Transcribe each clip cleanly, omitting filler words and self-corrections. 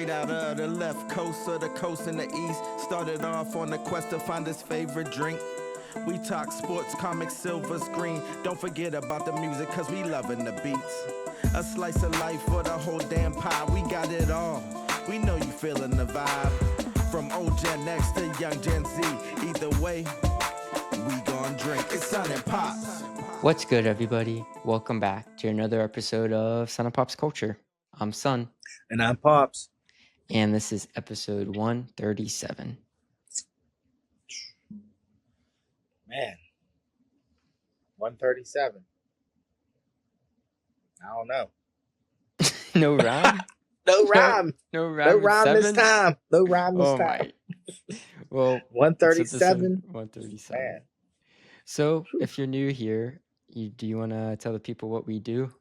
Straight out of the left coast of the coast in the east. Started off on the quest to find his favorite drink. We talk sports, comics, silver screen. Don't forget about the music, cause we loving the beats. A slice of life for the whole damn pie. We got it all. We know you feeling the vibe. From old Gen X to young Gen Z. Either way, we gon' drink. It's Son and Pops. What's good, everybody? Welcome back to another episode of Son and Popsculture. I'm Son. And I'm Pops. And this is episode 137. Man, 137. I don't know. No rhyme? No rhyme. No rhyme. No rhyme this seven? time. No rhyme this time. Well, 137. 137. Man. So, if you're new here, do you want to tell the people what we do?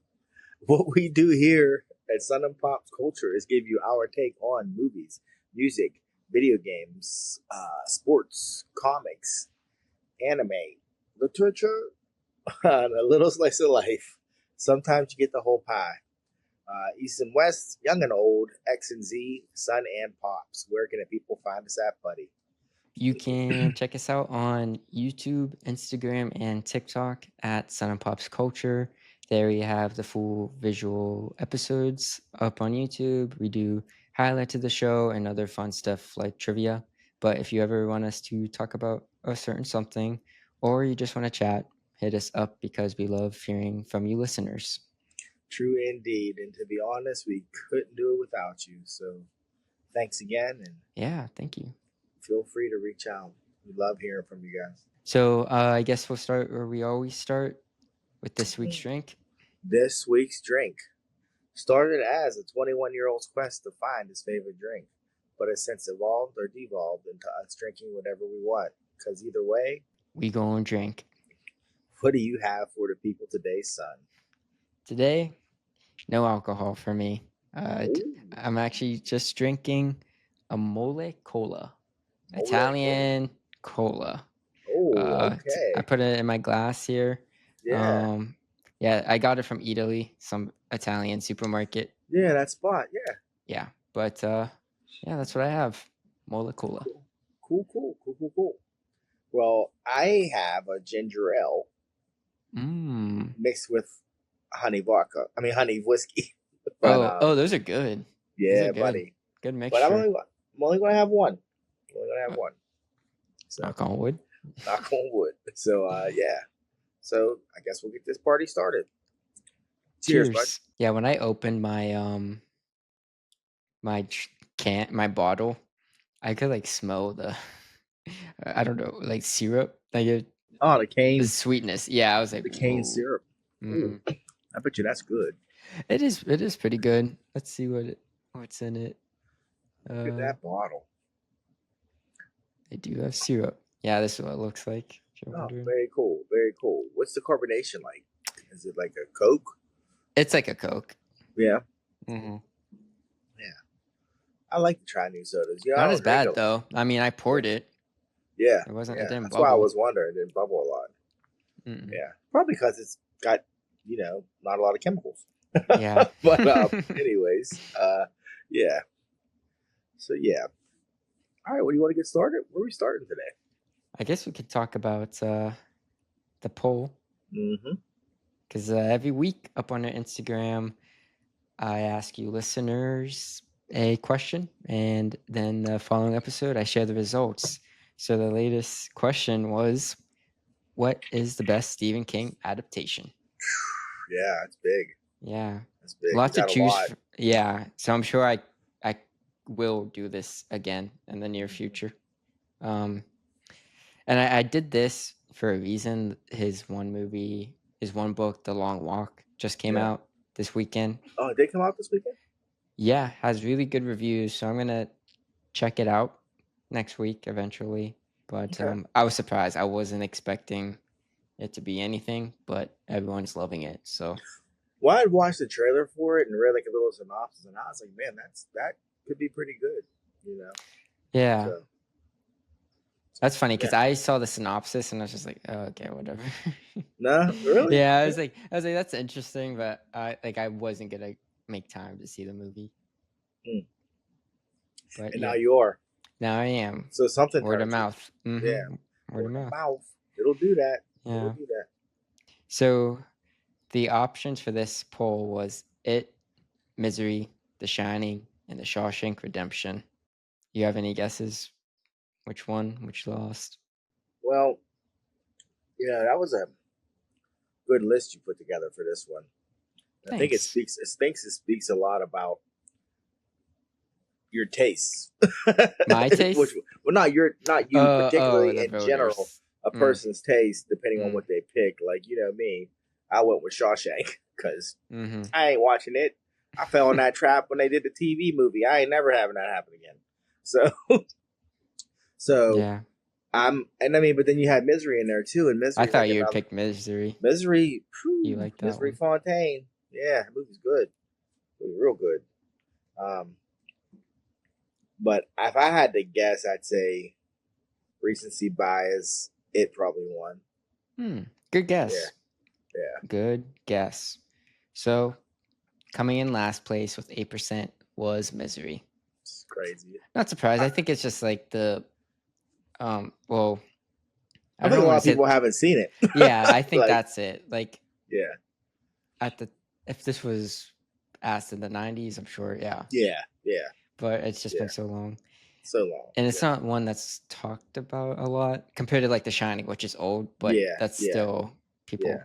What we do here at Son and Pops Culture is give you our take on movies, music, video games, sports, comics, anime, literature, and a little slice of life. Sometimes you get the whole pie. East and West, young and old, X and Z, Son and Pops. Where can the people find us at, buddy? You can check us out on YouTube, Instagram, and TikTok at Son and Pops Culture. There we have the full visual episodes up on YouTube. We do highlights of the show and other fun stuff like trivia. But if you ever want us to talk about a certain something, or you just want to chat, hit us up because we love hearing from you listeners. True indeed. And to be honest, we couldn't do it without you. So thanks again. And yeah, thank you. Feel free to reach out. We love hearing from you guys. So I guess we'll start where we always start with this week's drink. This week's drink started as a 21-year-old's quest to find his favorite drink, but has since evolved or devolved into us drinking whatever we want. Because either way, we go and drink. What do you have for the people today, Son? Today, no alcohol for me. I'm actually just drinking a mole cola. Italian cola. Oh, okay. I put it in my glass here. Yeah. Yeah, I got it from Italy, some Italian supermarket. Yeah, that spot. Yeah. Yeah, but yeah, that's what I have. Mole cola. Cool. Well, I have a ginger ale mixed with honey vodka. I mean, honey whiskey. But, those are good. Yeah, buddy. Good mixture. But I'm only going to have one. So, knock on wood. Knock on wood. So, yeah. So, I guess we'll get this party started. Cheers, bud. Yeah, when I opened my my bottle, I could like smell the I don't know, like syrup. Like the cane. The sweetness. Yeah, I was like the cane syrup. Mm-hmm. I bet you that's good. It is pretty good. Let's see what's in it. Look at that bottle. They do have syrup. Yeah, this is what it looks like. Oh, very cool. What's the carbonation like? Is it like a Coke? It's like a Coke. Yeah. Mm-hmm. Yeah. I like to try new sodas. Not as bad though. I mean, I poured it. Yeah. It wasn't. It didn't That's bubble. why I was wondering. It didn't bubble a lot. Mm-mm. Yeah. Probably because it's got, not a lot of chemicals. Yeah. But anyways, yeah. So yeah. All right. What do you want to get started? Where are we starting today? I guess we could talk about the poll. Mm-hmm. Because every week up on our Instagram, I ask you listeners a question, and then the following episode, I share the results. So the latest question was, what is the best Stephen King adaptation? Yeah, it's big. Yeah. It's big. Lots to choose. Yeah. So I'm sure I will do this again in the near future. And I did this for a reason. His one book, The Long Walk, just came out this weekend. Oh, it did come out this weekend? Yeah, has really good reviews. So I'm going to check it out next week eventually. But I was surprised. I wasn't expecting it to be anything, but everyone's loving it. So, well, I'd watched the trailer for it and read like a little synopsis, and I was like, man, that could be pretty good, Yeah. So, that's funny because I saw the synopsis and I was just like, oh, okay, whatever. No, really? Yeah, I was like, that's interesting, but I wasn't gonna make time to see the movie. But And yeah, now you are. now I am. So something Word of turns you. mouth. Mm-hmm. Yeah. Word of mouth. It'll do that. Yeah. It'll do that. So the options for this poll was It, Misery, The Shining, and The Shawshank Redemption. You have any guesses? Which one? Which lost? Well, that was a good list you put together for this one. I think it speaks a lot about your tastes. My taste? Not you particularly, the in voters. general, a person's taste, depending on what they pick. Like, me, I went with Shawshank because I ain't watching it. I fell in that trap when they did the TV movie. I ain't never having that happen again. So yeah. But then you had Misery in there too, and Misery. I thought you would pick Misery. Misery. You like that Misery one? Fontaine. Yeah, the movie's good. It was real good. But if I had to guess, I'd say recency bias. It probably won. Good guess. Yeah. Good guess. So, coming in last place with 8% was Misery. It's crazy. Not surprised. I think it's just like the, I think a lot of people haven't seen it. Yeah, I think that's it. Like, yeah. If this was asked in the 90s, I'm sure, yeah. Yeah. But it's just been so long. And it's not one that's talked about a lot compared to like The Shining, which is old, but that's still people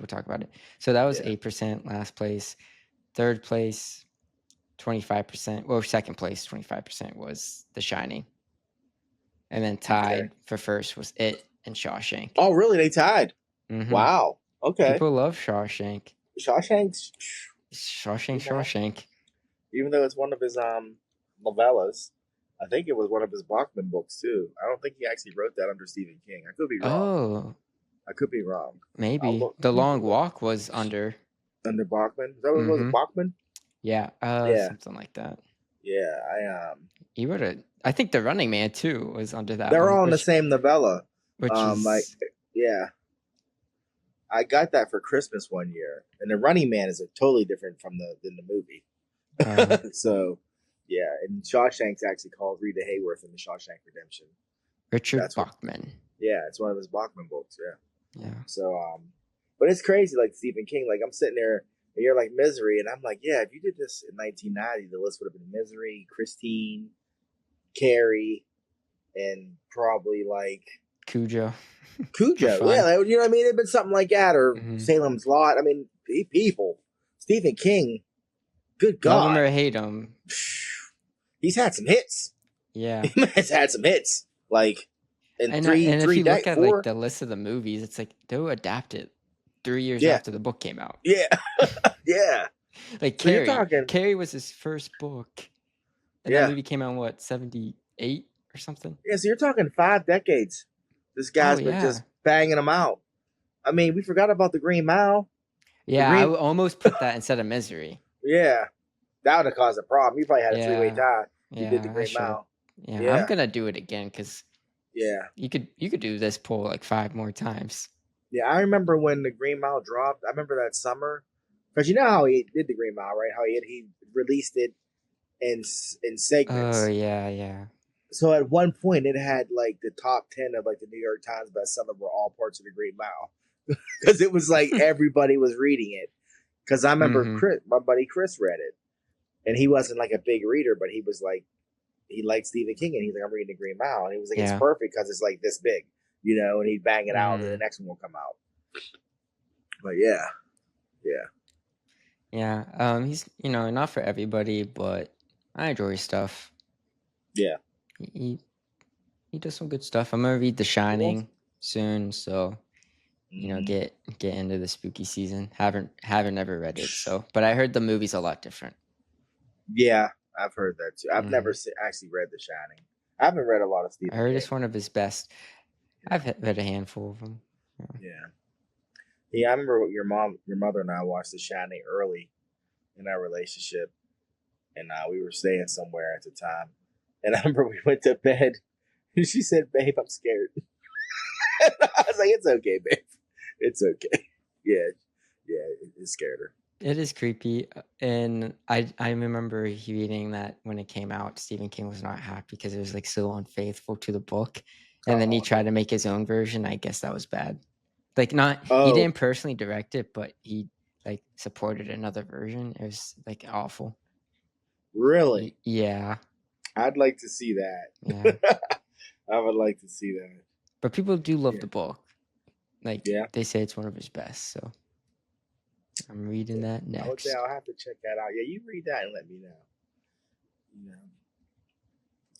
talk about it. So that was 8% last place. Third place, 25%. Well, second place, 25% was The Shining. And then tied for first was It and Shawshank. Oh, really? They tied? Mm-hmm. Wow. Okay. People love Shawshank. Shawshank. Even though it's one of his novellas, I think it was one of his Bachman books too. I don't think he actually wrote that under Stephen King. I could be wrong. Oh. I could be wrong. Maybe. The Long Walk was under Bachman. Is that what it was? Bachman? Yeah. Something like that. Yeah. He wrote I think The Running Man too was under that. They're all in the same novella. Which is I got that for Christmas one year, and The Running Man is totally different than the movie. So, and Shawshank's actually called Rita Hayworth in The Shawshank Redemption. Richard Bachman. It's one of his Bachman books. Yeah. So, but it's crazy, like Stephen King. Like I'm sitting there, and you're like Misery, and I'm like, if you did this in 1990, the list would have been Misery, Christine, Carrie, and probably like Cujo. Yeah, you know what I mean? It'd been something like that, or Salem's Lot. I mean, people. Stephen King, good God. Love him or hate him. He's had some hits. Yeah. He's had some hits. Like, if you look at like the list of the movies, it's like they'll adapt it 3 years after the book came out. Yeah. Yeah. Like Carrie was his first book. And that movie came out in what, 78 or something? Yeah, so you're talking 5 decades. This guy's been just banging them out. I mean, we forgot about The Green Mile. Yeah, I would almost put that instead of Misery. Yeah. That would have caused a problem. You probably had a 3-way tie. You did The Green Mile. Yeah, I'm gonna do it again because you could do this poll like 5 more times. Yeah, I remember when The Green Mile dropped. I remember that summer because you know how he did The Green Mile, right? How he released it in segments. Oh yeah. So at one point, it had like the top 10 of like the New York Times bestseller were all parts of The Green Mile because it was like everybody was reading it. Because I remember my buddy Chris read it, and he wasn't like a big reader, but he was like he liked Stephen King, and he's like, I'm reading The Green Mile, and he was like, it's perfect because it's like this big, and he'd bang it out, and the next one will come out. But yeah. He's not for everybody, but I enjoy his stuff. Yeah. He does some good stuff. I'm gonna read The Shining soon, so get into the spooky season. Haven't ever read it, but I heard the movie's a lot different. Yeah, I've heard that too. I've never actually read The Shining. I haven't read a lot of Stephen King. I heard it's one of his best. I've read a handful of them. Yeah. I remember your mother and I watched The Shining early in our relationship, and we were staying somewhere at the time. And I remember we went to bed, and she said, "Babe, I'm scared." I was like, "It's okay, babe. It's okay." Yeah, it scared her. It is creepy, and I remember reading that when it came out, Stephen King was not happy because it was like so unfaithful to the book, and then he Oh tried no. to make his own version. I guess that was bad. Like, not he Oh, didn't personally direct it, but he like supported another version. It was like awful. really? Yeah, I'd like to see that. yeah. I would like to see that. But people do love Yeah. the book. Like Yeah. they say it's one of his best. So I'm reading that I would say next. I'll have to check that out. Yeah, you read that and let me know. You know,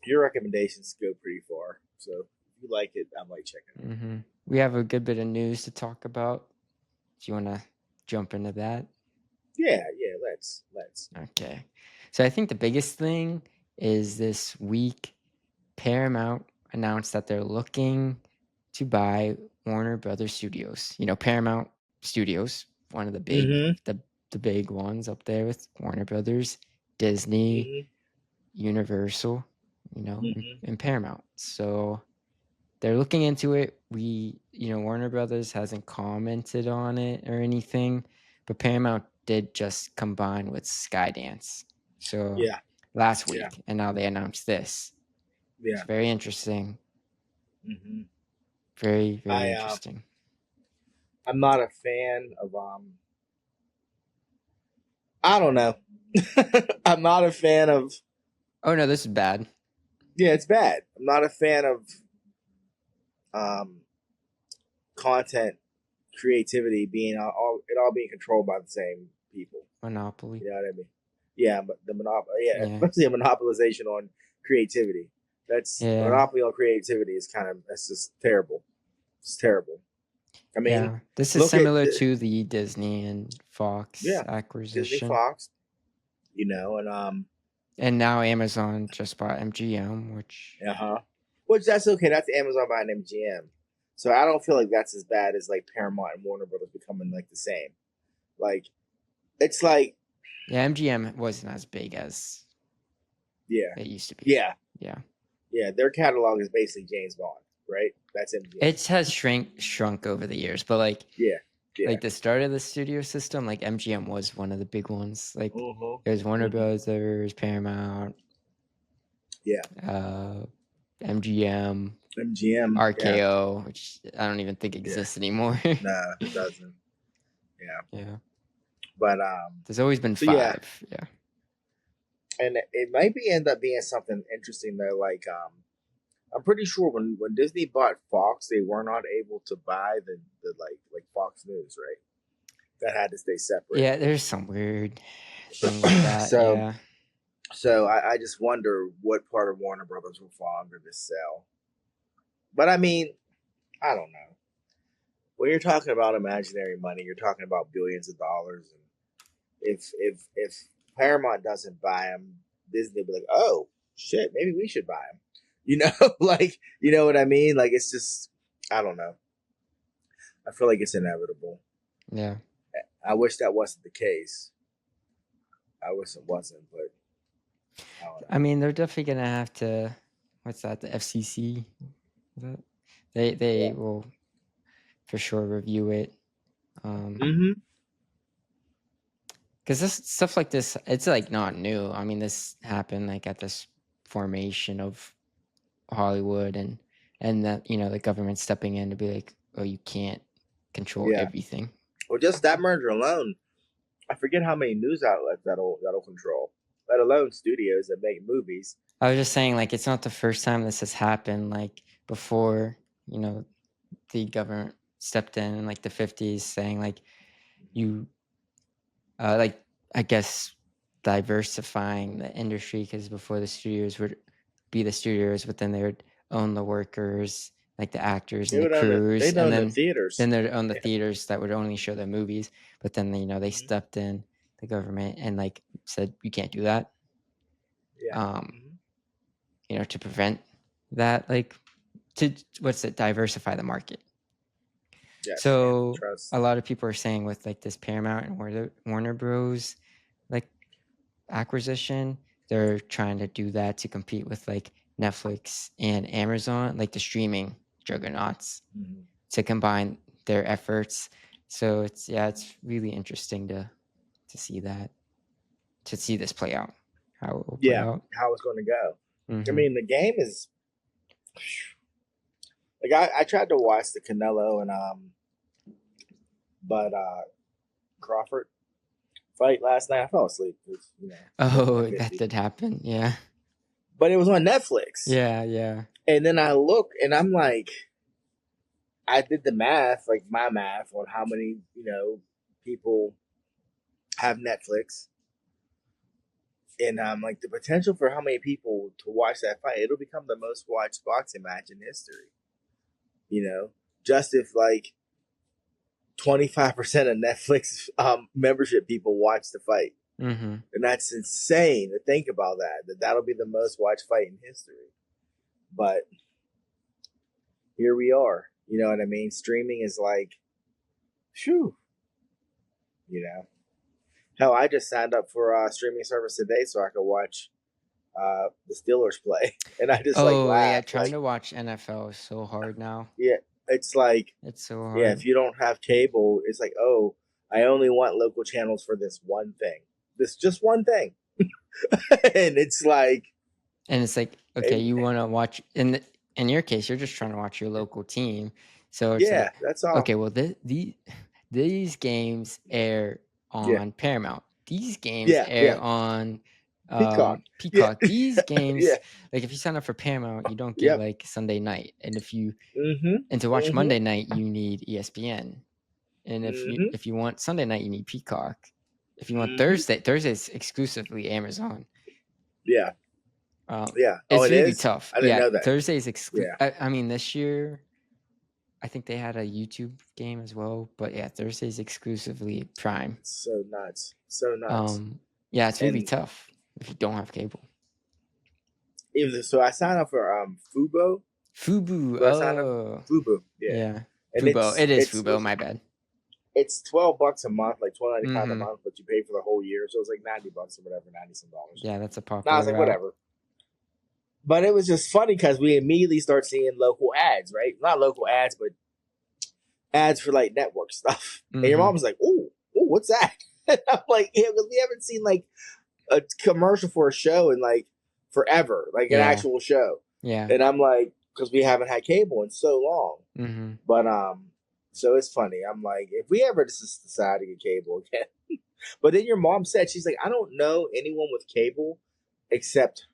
your recommendations go pretty far. So if you like it, I might check it out. We have a good bit of news to talk about. Do you want to jump into that? Yeah, let's. Okay. So I think the biggest thing is this week, Paramount announced that they're looking to buy Warner Brothers Studios. You know, Paramount Studios, one of the big ones up there with Warner Brothers, Disney, Universal, you know, and Paramount. So they're looking into it. Warner Brothers hasn't commented on it or anything, but Paramount did just combine with Skydance. So Yeah, last week, and now they announced this. yeah. It's very interesting. Mm-hmm. Very, very interesting. I'm not a fan of I don't know. I'm not a fan of. Oh no, this is bad. Yeah, it's bad. I'm not a fan of content creativity being all being controlled by the same people. Monopoly. You know what I mean? Yeah, but the monopoly. Yeah, especially a monopolization on creativity. That's monopoly on creativity is that's just terrible. It's terrible. I mean, this is similar to the Disney and Fox acquisition. Disney Fox, and now Amazon just bought MGM, which that's okay. That's Amazon buying MGM, so I don't feel like that's as bad as like Paramount and Warner Brothers becoming like the same. Like, it's like MGM wasn't as big as it used to be. Yeah. Their catalog is basically James Bond, right? That's MGM. It has shrunk over the years, but like like the start of the studio system, like MGM was one of the big ones. Like there's Warner Bros, there's Paramount, MGM, RKO, which I don't even think exists anymore. No, it doesn't. Yeah. But there's always been 5. Yeah. And it might end up being something interesting though. Like I'm pretty sure when Disney bought Fox, they were not able to buy the like Fox News, right? That had to stay separate. Yeah, there's some weird thing like that. So I just wonder what part of Warner Brothers will fall under this sale. But I mean, I don't know. When you're talking about imaginary money, you're talking about billions of dollars, and if Paramount doesn't buy them, Disney will be like, oh shit, maybe we should buy them. You know, like, you know what I mean? Like, it's just, I don't know. I feel like it's inevitable. Yeah. I wish that wasn't the case. I wish it wasn't, but I mean, they're definitely gonna have to. What's that? The FCC. They will for sure review it. Because this stuff like this, it's like not new. I mean, this happened like at this formation of Hollywood, and that the government stepping in to be like, oh, you can't control everything. Well, just that merger alone, I forget how many news outlets that'll control, let alone studios that make movies. I was just saying, like, it's not the first time this has happened. Like before, the government stepped in like the 50s, saying like you, like I guess diversifying the industry, because before the studios would be the studios, but then they would own the workers, like the actors and the crews, and then the theaters. Then they'd own the theaters that would only show their movies. But then they stepped in, the government, and like said you can't do that. To prevent that, like diversify the market. Yes, so a lot of people are saying with like this Paramount and Warner Bros. Like acquisition, they're trying to do that to compete with like Netflix and Amazon, like the streaming juggernauts, to combine their efforts. So it's really interesting to to see this play out, how it will play out. how it's going to go. Mhm. I mean, the game is like I tried to watch the Canelo and Crawford fight last night. I fell asleep. Oh, that did happen. Yeah. But it was on Netflix. Yeah. And then I look and I'm like, I did the math, like my math on how many, people have Netflix. And I'm like, the potential for how many people to watch that fight, it'll become the most watched boxing match in history. Just if like 25% of Netflix membership people watch the fight. Mm-hmm. And that's insane to think about that'll be the most watched fight in history. But here we are. You know what I mean? Streaming is like, phew. Hell, I just signed up for a streaming service today so I could watch the Steelers play. And I just laughed. Trying to watch NFL is so hard now. Yeah, it's like, it's so hard. Yeah, if you don't have cable, it's like, oh, I only want local channels for this one thing. This just one thing. And it's like, okay, you want to watch in your case, you're just trying to watch your local team. So it's that's all. Okay, well, these games air on Paramount. These games air on Peacock. Peacock. These games, like if you sign up for Paramount, you don't get like Sunday night, and and to watch Monday night, you need ESPN, and if you want Sunday night, you need Peacock. If you want Thursday's exclusively Amazon. Yeah. It's really tough. I didn't know that. Thursday's exclusive. I mean, this year, I think they had a YouTube game as well, but Thursday's exclusively Prime. So nuts. It's really tough if you don't have cable. So I signed up for Fubo. Fubo. Fubo. Yeah. Fubo. It is Fubo. My bad. It's $12 a month, like $12.95 a month, but you pay for the whole year, so it's like $90 or whatever, $90-some. Yeah, that's a popular. I was like, whatever. But it was just funny because we immediately start seeing local ads, right? Not local ads, but ads for like network stuff. And your mom was like, "Ooh, what's that?" And I'm like, "Yeah, because we haven't seen like a commercial for a show in like forever, like an actual show." Yeah. And I'm like, because we haven't had cable in so long. Mm-hmm. But so it's funny. I'm like, if we ever just decide to get cable again. But then your mom said, she's like, I don't know anyone with cable except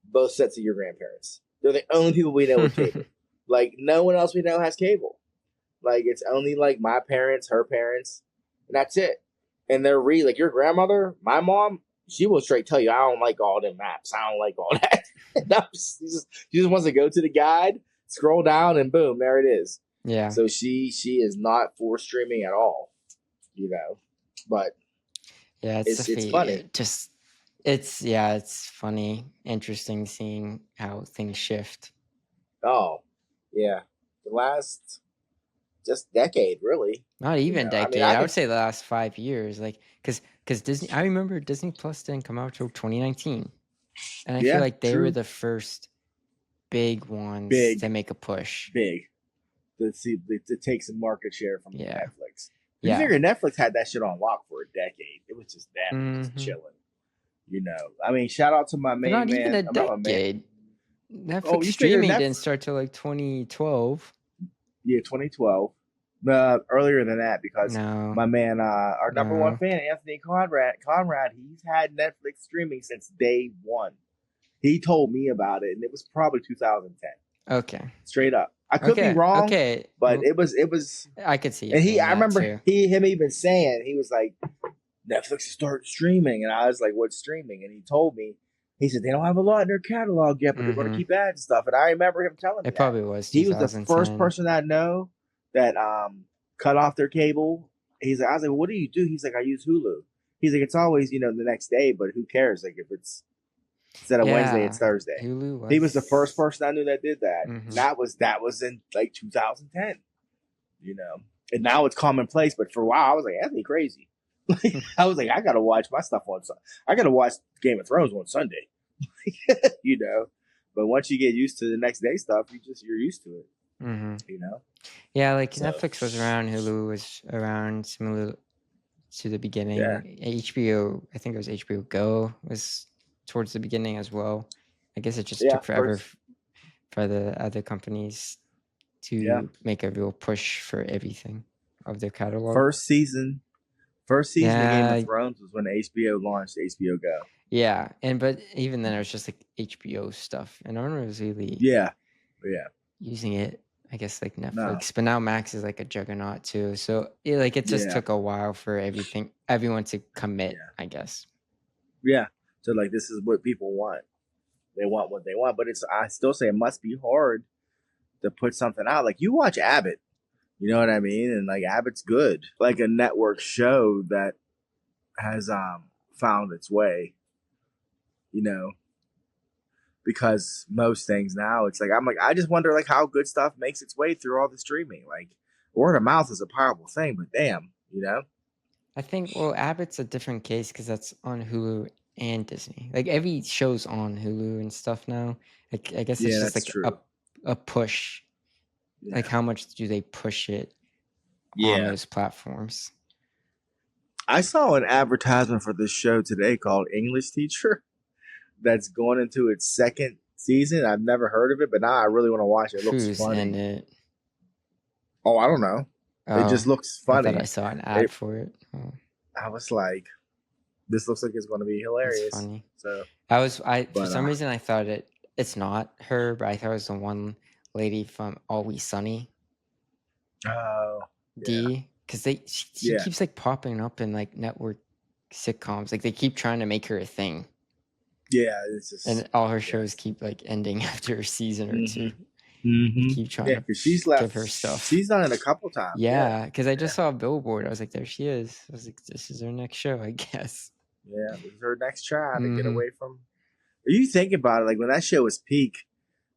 both sets of your grandparents. They're the only people we know with cable. Like, no one else we know has cable. Like, it's only like my parents, her parents, and that's it. And they're really like your grandmother, my mom, she will straight tell you, I don't like all them maps. I don't like all that. She just wants to go to the guide, scroll down, and boom, there it is. Yeah. So she is not for streaming at all, But it's funny. It's funny, interesting seeing how things shift. Oh, yeah. The last just decade, really. Not even decade. I would say the last 5 years, like because Disney. I remember Disney Plus didn't come out till 2019, and I feel like they were the first big ones to make a push. To take some market share from Netflix. Yeah. You figure Netflix had that shit on lock for a decade. It was just them just chilling. I mean, shout out to my main not man. Even a decade. Netflix streaming didn't start till like 2012. Yeah, 2012. Earlier than that, because my man, our number one fan, Anthony Conrad, he's had Netflix streaming since day one. He told me about it, and it was probably 2010. Okay. Straight up. I could be wrong. Okay. But it was. I could see. And I remember him even saying, he was like, Netflix started streaming, and I was like, "What's streaming?" And he told me, he said they don't have a lot in their catalog yet, but they're going to keep ads and stuff. And I remember him telling me it probably was. He was the first person I know that cut off their cable. He's like, I was like, "What do you do?" He's like, "I use Hulu." He's like, "It's always the next day, but who cares? Like if it's instead of Wednesday, it's Thursday." Hulu he was the first person I knew that did that. Mm-hmm. That was in like 2010. And now it's commonplace. But for a while, I was like, Anthony crazy. I was like, I gotta watch my stuff on Sunday. I gotta watch Game of Thrones on Sunday. But once you get used to the next day stuff, you're used to it. Mm-hmm. Yeah, like Netflix was around, Hulu was around to the beginning. Yeah. HBO, I think it was HBO Go was towards the beginning as well. I guess it just Yeah, took forever first- for the other companies to Yeah. make a real push for everything of their catalog. First season of Game Yeah. of Thrones was when HBO launched HBO Go. Yeah, but even then it was just like HBO stuff, and no one was really Yeah. using it. I guess like Netflix, but now Max is like a juggernaut too. So it just took a while for everyone to commit. Yeah. I guess. Yeah. So like this is what people want. They want what they want, but I still say it must be hard to put something out. Like you watch Abbott, you know what I mean? And like Abbott's good. Like a network show that has found its way, you know. Because most things now it's like I just wonder like how good stuff makes its way through all the streaming. Like word of mouth is a powerful thing, but damn, you know? I think Abbott's a different case because that's on Hulu and Disney. Like every show's on Hulu and stuff now. Like I guess it's just like true. a push. Yeah. Like how much do they push it on those platforms? I saw an advertisement for this show today called English Teacher that's going into its second season. I've never heard of it, but now I really want to watch it. It looks funny. In it? Oh, I don't know. It just looks funny. I thought I saw an ad for it. Oh. I was like, this looks like it's going to be hilarious. That's funny. So for some reason I thought it's not her, but I thought it was the one lady from Always Sunny. Oh, D, because she keeps like popping up in like network sitcoms. Like they keep trying to make her a thing. Yeah, it's just, and all her shows keep like ending after a season or two. Mm-hmm. Keep trying to she's left, give her stuff. She's done it a couple times. Yeah, because I just saw a billboard. I was like, there she is. I was like, this is her next show, I guess. Yeah, this is her next try to get away from. You think about it, like when that show was peak,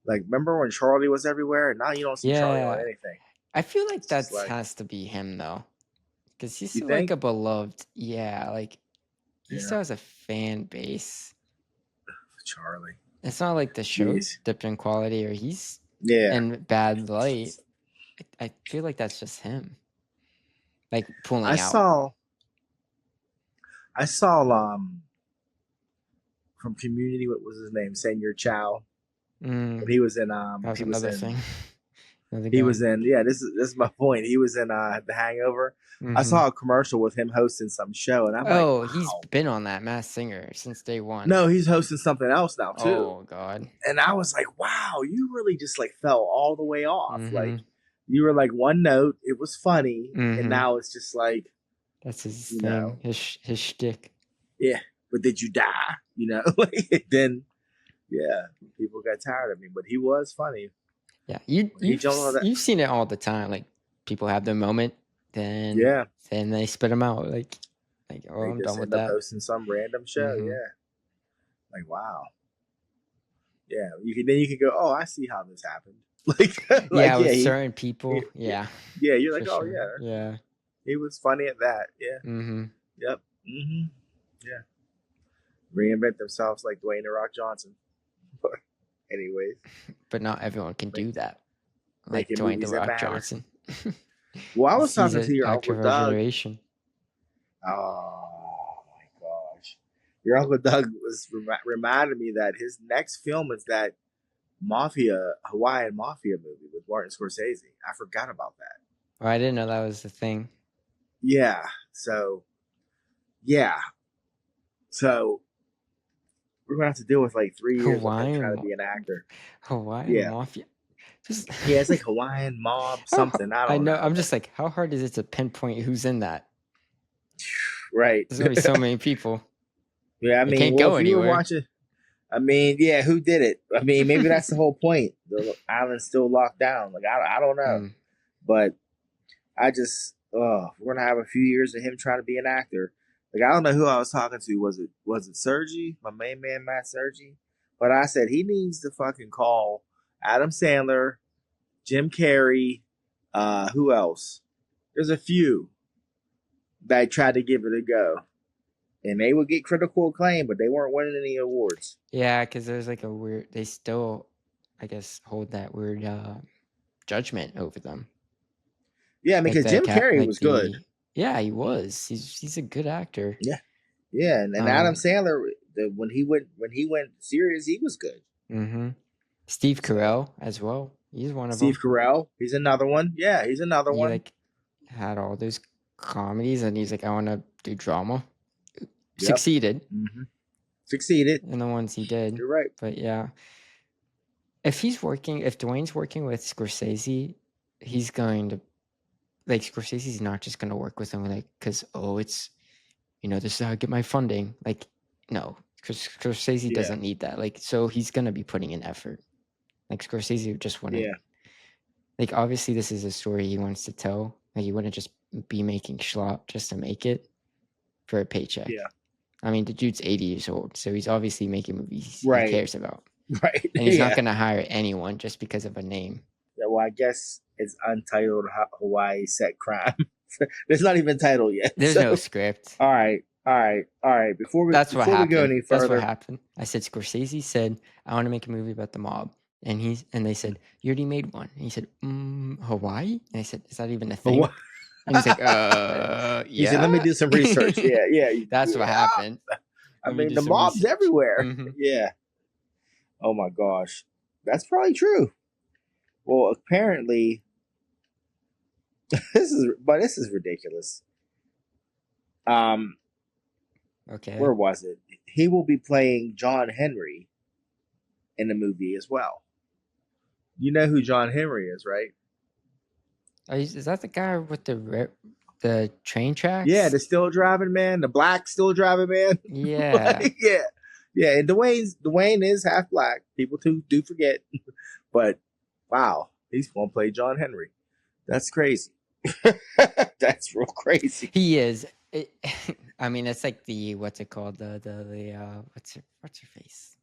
like remember when Charlie was everywhere, and now you don't see Charlie on anything. I feel like that has to be him though, because he's like a beloved. Yeah, like he still has a fan base. Charlie. It's not like the show dipped in quality or he's in bad light. I feel like that's just him. Like pulling out. I saw from Community, what was his name? Senor Chow. But he was in that was another thing. He was in this is my point. He was in The Hangover. I saw a commercial with him hosting some show, and I'm like, wow. He's been on that Masked Singer since day one. No, he's hosting something else now too. Oh God! And I was like, wow, you really just like fell all the way off. Like you were like one note. It was funny, and now it's just like that's his thing, his shtick. Yeah, but did you die? You know, like then people got tired of me, but he was funny. Yeah, you've seen it all the time. Like people have their moment, then they spit them out. Like I'm done with that. Hosting some random show, like wow. Yeah, you can go. Oh, I see how this happened. With certain people. You're like, oh sure. Yeah. He was funny at that. Yeah. Yep. Yeah. Reinvent themselves like Dwayne The Rock Johnson. Anyways, but not everyone can do that. Like Dwayne The Rock Johnson. Well, I was talking to your Uncle Doug. Oh my gosh, your Uncle Doug was reminded me that his next film is that Hawaiian Mafia movie with Martin Scorsese. I forgot about that. Oh, I didn't know that was the thing. Yeah. So we're gonna have to deal with like 3 years trying to be an actor. Hawaiian Mafia. It's like Hawaiian mob something. I know. I'm just like, how hard is it to pinpoint who's in that? Right. There's gonna be so many people. Yeah, I mean, can't go anywhere. Who did it? I mean, maybe that's the whole point. The island's still locked down. Like I don't know, but I just we're gonna have a few years of him trying to be an actor. Like I don't know who I was talking to. Was it Sergi, my main man Matt Sergi? But I said he needs to fucking call Adam Sandler, Jim Carrey, who else? There's a few that tried to give it a go. And they would get critical acclaim, but they weren't winning any awards. Yeah, because there's like they still, I guess, hold that weird judgment over them. Yeah, because Jim Carrey was good. Yeah, he was. He's a good actor. Yeah, yeah, and Adam Um, Sandler, when he went serious, he was good. hmm Steve So Carell as well. He's one of Steve them. Carell, he's another one. Yeah, he's another He one. like had all those comedies, and he's like, I want to do drama. Yep. Succeeded Succeeded. in the ones he did. You're right. But yeah, if Dwayne's working with Scorsese, he's going to like Scorsese's not just going to work with him like because it's this is how I get my funding. Like no, because Scorsese Yeah, doesn't need that. Like so he's going to be putting in effort. Like Scorsese just wouldn't. yeah, Like obviously this is a story he wants to tell. Like he wouldn't just be making schlop just to make it for a paycheck. yeah. I mean, the dude's 80 years old, so he's obviously making movies Right. he cares about. Right. And he's Yeah. not going to hire anyone just because of a name. Yeah, well, I guess it's Untitled Hawaii Set Crime. It's not even titled yet. There's so- no script. All right. Before we That's before what we happened. go any That's further, what happened. I said Scorsese said, I want to make a movie about the mob. And they said, you already made one. And he said, Hawaii? And I said, is that even a thing? what? And he's like, He said, "Let me do some research." Yeah. That's what happened. I Let me mean, do the some mob's research. everywhere. Mhm. Yeah. Oh my gosh, that's probably true. Well, apparently, this is ridiculous. Okay. Where was it? He will be playing John Henry in the movie as well. You know who John Henry is, right? Is that the guy with the train tracks? Yeah, the still driving man, the black still driving man. Yeah. Yeah. And Dwayne is half black. People do forget, but wow, he's gonna play John Henry. That's crazy. That's real crazy. He is. I mean, it's like what's it called? The what's her face?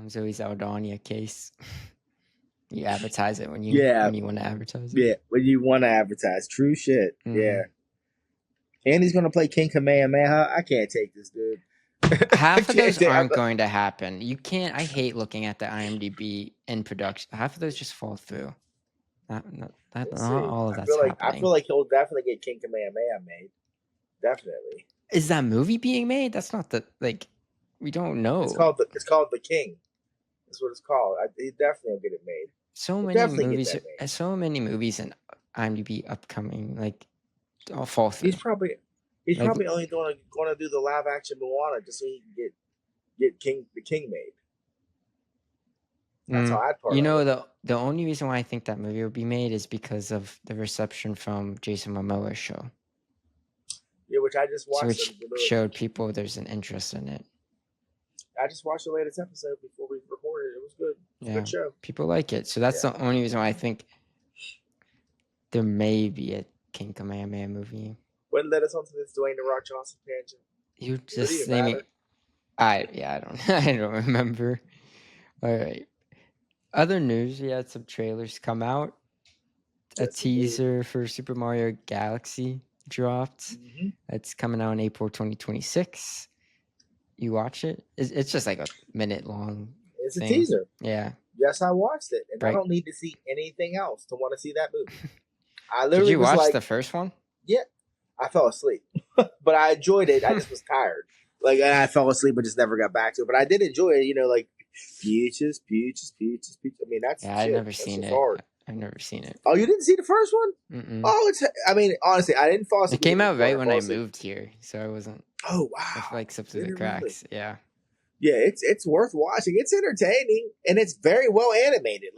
Zoe Saldana case. You advertise it when you want to advertise it. Yeah, when you want to advertise, true shit. Mhm. Yeah, and he's gonna play King Kamehameha. I can't take this dude. Half of those I'm aren't not- going to happen. You can't. I hate looking at the IMDb in production. Half of those just fall through. Not We'll see. all of I that's feel like happening. I feel like he'll definitely get King Kamehameha made. Definitely. Is that movie being made? That's not the we don't know. It's called the King. That's what it's called. He definitely will get it made. So We'll many definitely get movies. that made. So many movies in IMDb upcoming all fall through. He's probably only going to do the live action Moana just so he can get the King made. That's how I'd part. The only reason why I think that movie will be made is because of the reception from Jason Momoa's show. Yeah, which I just watched. Which showed people there's an interest in it. I just watched the latest episode before we recorded. It was good. It was a good show. People like it. So that's the only reason why I think there may be a King Kamehameha movie. What led us onto this Dwayne The Rock Johnson tangent? You just naming. I don't I don't remember. All right. Other news, we had some trailers come out. A teaser for Super Mario Galaxy dropped. Mm-hmm. It's coming out in April 2026. You watch it? It's just like a minute long. It's thing. a teaser. Yeah. Yes, I watched it, and Right. I don't need to see anything else to want to see that movie. I literally Did you watch like, the first one? I fell asleep, but I enjoyed it. I just was tired. I fell asleep and just never got back to it. But I did enjoy it. Peaches. I mean, that's Yeah, I've shit. never That's seen just it. hard. I've never seen it. Oh, you didn't see the first one? Mm-mm. Oh, honestly, I didn't fall asleep. It came out right when I asleep. moved here, so I wasn't. Oh wow! I slipped through the Did it really? cracks. Yeah. Yeah, it's worth watching. It's entertaining and it's very well animated.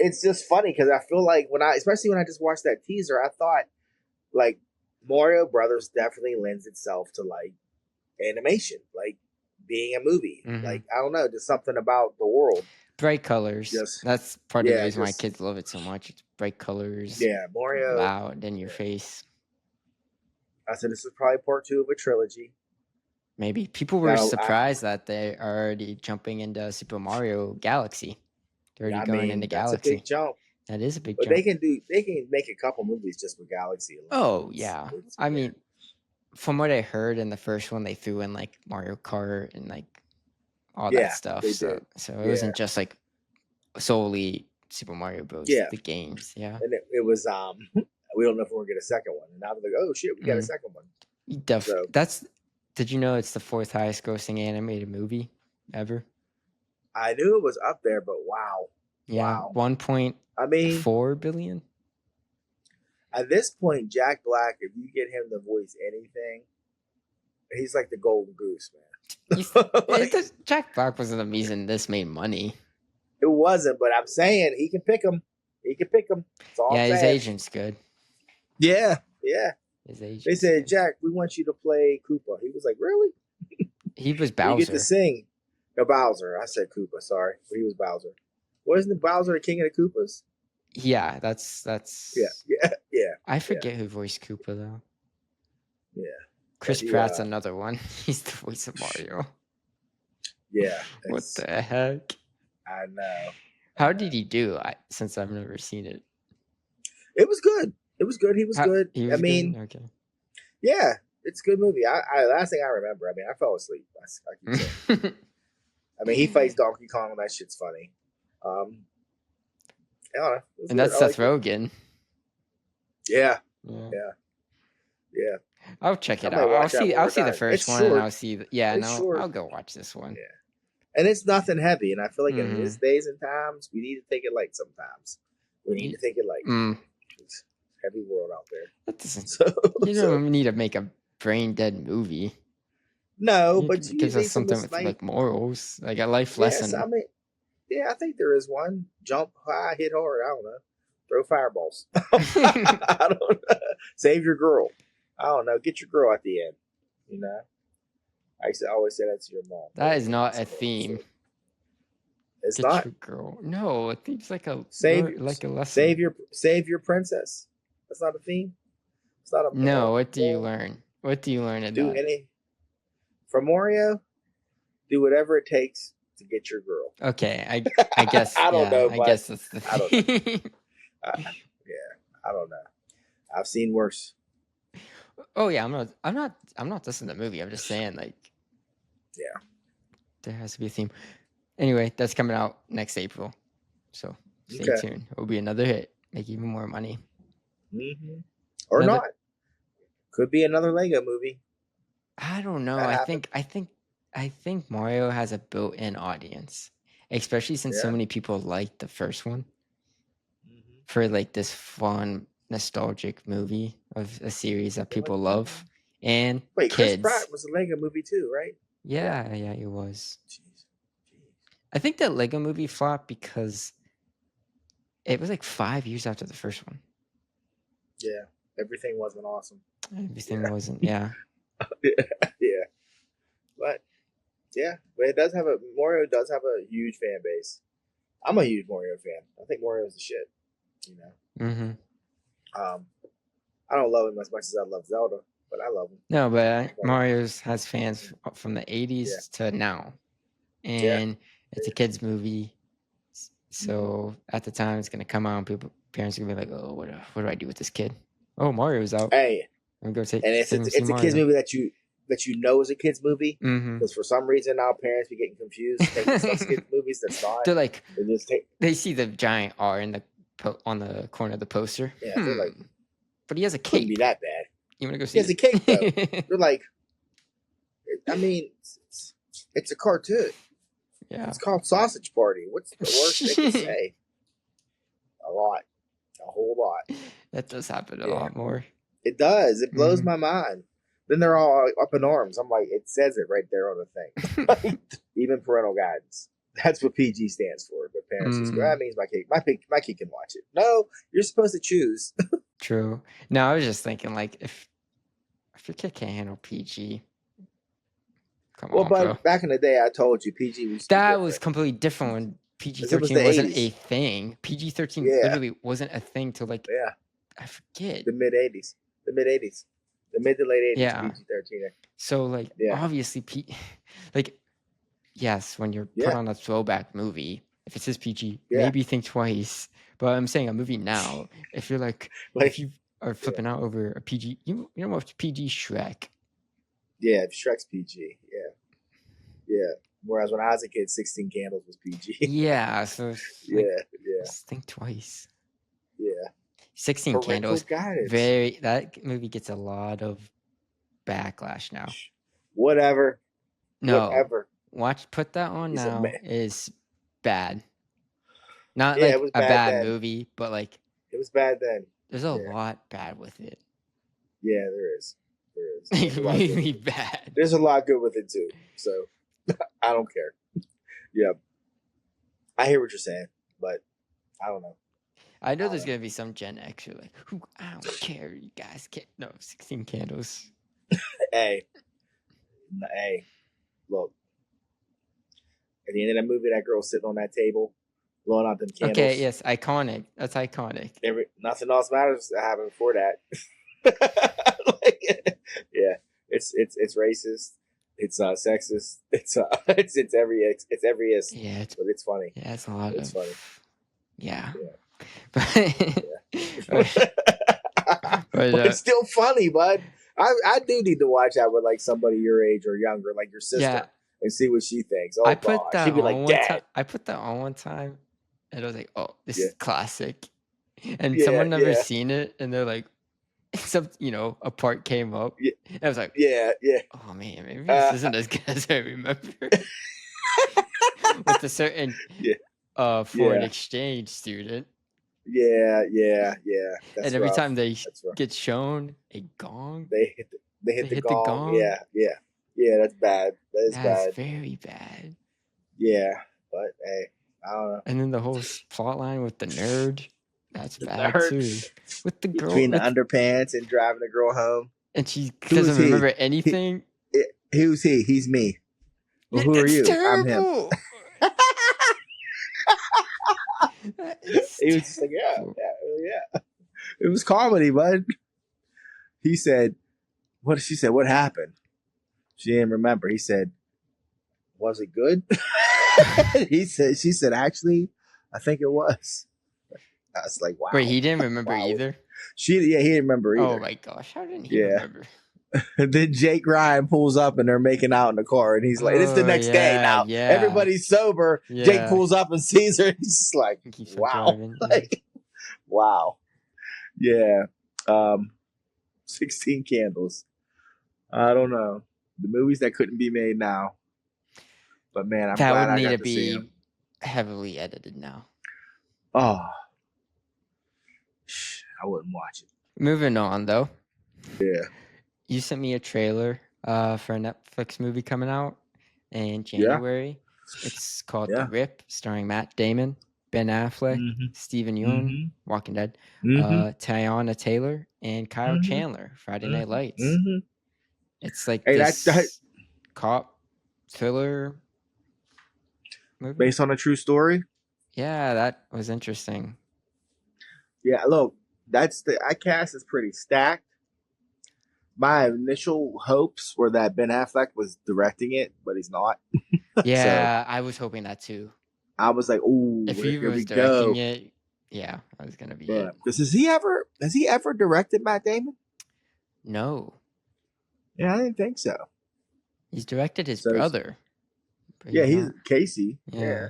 It's just funny because I feel like especially when I just watched that teaser, I thought Mario Brothers definitely lends itself to animation, being a movie. Mhm. I don't know, just something about the world. Bright colors. Yes. That's part of the Yeah, reason why just- kids love it so much. It's bright colors. Yeah, Mario. Loud in your face. I said this is probably part 2 of a trilogy. Maybe people were No, surprised that they are already jumping into Super Mario Galaxy. They're already going into that's Galaxy. a big jump. That is a big But jump. they can make a couple movies just with Galaxy alone. Oh yeah. It's I mean, from what I heard in the first one, they threw in Mario Kart and all Yeah, that stuff. they So did. it wasn't just solely Super Mario Bros. Yeah. The games. Yeah. and it was we don't know if we're gonna get a second one. And now they're like, oh shit, we got a second one. So Did you know it's the 4th highest grossing animated movie ever? I knew it was up there, but wow. Yeah, Wow. 1.4 billion. At this point, Jack Black, if you get him to voice anything, he's like the golden goose, man. Jack Black wasn't the reason this made money. It wasn't, but I'm saying he can pick him. He can pick him. That's all I'm his saying. agent's good. Yeah. His agent. They said, Jack, we want you to play Koopa. He was like, really? He was Bowser. You get to sing. No, Bowser. I said Koopa, sorry. But he was Bowser. Wasn't Bowser the king of the Koopas? Yeah, that's Yeah. I forget who voiced Koopa though. Yeah. Chris Pratt's another one. He's the voice of Mario. Yeah. What the heck? I know. How did he do? Since I've never seen it. It was good. He was good. He was good? Okay. Yeah, it's a good movie. I last thing I remember, I fell asleep. I keep saying. He fights Donkey Kong. That shit's funny. I don't know. And that's Seth Rogen. Yeah. I'll check it out. I'll see the first one, and I'll see. I'll go watch this one. Yeah. And it's nothing heavy, and I feel like in these days and times, we need to take it light. Sometimes we need to take it light. It's a heavy world out there. That doesn't. You don't need to make a brain dead movie. No, but it gives us something with like morals, like a life lesson. I think there is one. Jump high, hit hard. I don't know. Throw fireballs. I don't know. Save your girl. I don't know. Get your girl at the end. You know. I used to always say that to your mom. That is not a theme. It's Get not. Your girl. No, a theme's like a lesson. Save your princess. That's not a theme. It's not a. No. What do you learn? What do you learn in that? From Mario, do whatever it takes to get your girl. Okay, I guess. I don't know. I guess that's the thing. I don't know. I don't know. I've seen worse. Oh yeah, I'm not dissing the movie. I'm just saying, like, there has to be a theme. Anyway, that's coming out next April, so stay tuned. It'll be another hit, make even more money. Mm-hmm. Or not. Could be another Lego movie. I don't know. I think Mario has a built-in audience, especially since so many people liked the first one for like this fun, nostalgic movie of a series that people love. And kids. Chris Pratt was a Lego movie too, right? Yeah, it was. Jeez. I think that Lego movie flopped because it was like 5 years after the first one. Yeah, everything wasn't awesome. Everything wasn't, yeah. But it does have Mario does have a huge fan base. I'm a huge Mario fan. I think Mario's the shit. You know. Mm-hmm. I don't love him as much as I love Zelda, but I love him. No, but Mario's has fans from the 80s to now, and it's a kids movie. So at the time it's gonna come out, and parents are gonna be like, "Oh, what do I do with this kid? Oh, Mario's out. Hey, I'm gonna take." And it's a kids movie that you know is a kids movie because for some reason now parents be getting confused thinking it's kids movies that's not. They're like, they see the giant R on the corner of the poster. Yeah, they're like, but he has a cape. Couldn't be that bad. You want to go see? He has a cape though. They're like, it's a cartoon. Yeah, it's called Sausage Party. What's the worst they can say? A whole lot. That does happen a lot more. It does. It blows my mind. Then they're all up in arms. I'm like, it says it right there on the thing. Even parental guidance. That's what PG stands for. But parents just go, that means my kid can watch it. No, you're supposed to choose. True. No, I was just thinking, like, if your kid can't handle PG, come on, bro. Back in the day, I told you PG was completely different when PG-13 wasn't a thing. PG-13 literally wasn't a thing till like I forget the mid '80s, the mid to late '80s. Yeah, PG-13. So like obviously yes, when you're put on a throwback movie, if it says PG, maybe think twice. But I'm saying a movie now, if you're like if you are flipping out over a PG, you know what PG Shrek. Yeah, Shrek's PG. Yeah. Whereas when I was a kid, 16 Candles was PG. Yeah, so just think twice. Yeah. 16 Parental Candles. guidance. That movie gets a lot of backlash now. Whatever. No, Whatever. put that on He's a now man. is bad. Not Yeah, like it was a bad bad then. movie, but like It was bad then. there's a Yeah. lot bad with it. Yeah, there is. Like There's a lot good really with it. bad. There's a lot good with it too. So I don't care. Yeah. I hear what you're saying, but I don't know. I know there's gonna be some Gen X who are like, I don't care, you guys can't. No, 16 Candles. Hey, look. At the end of that movie, that girl sitting on that table, blowing out them candles. Okay, yes, iconic. That's iconic. Nothing else matters that happened before that. Yeah, it's racist. It's sexist. It's every Yeah, but it's funny. Yeah, it's a lot It's funny. Yeah. But it's still funny, bud. I do need to watch that with like somebody your age or younger, like your sister, and see what she thinks. Oh, I put that she'd be like, Dad. time. I put that on one time, and I was like, "Oh, this is classic." And someone never seen it, and they're like, a part came up. Yeah. And I was like, yeah. Oh man, maybe this isn't as good as I remember. With a certain foreign exchange student. Yeah. That's and every rough. time they get shown a gong, they hit the gong. Yeah, that's bad. That's bad. That's very bad. Yeah, but hey, I don't know. And then the whole plot line with the nerd, that's bad too. With the girl between the underpants and driving the girl home, and she doesn't remember anything. Who's he? He's me. Well, who are you? Terrible. I'm him. He was just like, yeah. It was comedy, bud. He said, "What?" She said, "What happened?" She didn't remember. He said, "Was it good?" She said, "Actually, I think it was." I was like, "Wow." Wait, he didn't remember either? He didn't remember either. Oh my gosh, how didn't he remember? Then Jake Ryan pulls up and they're making out in the car, and he's like, "It's the next day now. Yeah. Everybody's sober." Yeah. Jake pulls up and sees her. He's just like, "Wow, wow, yeah." 16 Candles. I don't know the movies that couldn't be made now, but man, I'm glad I got to see them. Heavily edited now. Oh, I wouldn't watch it. Moving on though. Yeah. You sent me a trailer for a Netflix movie coming out in January. It's called The Rip, starring Matt Damon, Ben Affleck, Steven Yeun, Walking Dead, Teyana Taylor, and Kyle Chandler, Friday Night Lights. It's like this cop thriller movie. Based on a true story? Yeah, that was interesting. Yeah, look, that cast is pretty stacked. My initial hopes were that Ben Affleck was directing it, but he's not. Yeah, I was hoping that too. I was like, "Ooh, if he was directing it, yeah, I was gonna be it." Because has he ever directed Matt Damon? No. Yeah, I didn't think so. He's directed his brother. Yeah, he's Casey. Yeah.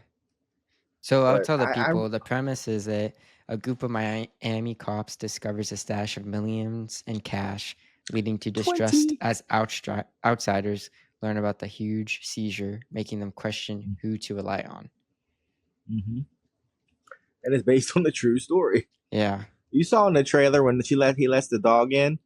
So I'll tell the people the premise is that a group of Miami cops discovers a stash of millions in cash, leading to distrust as outsiders learn about the huge seizure, making them question who to rely on. And it's based on the true story. Yeah. You saw in the trailer when he lets the dog in,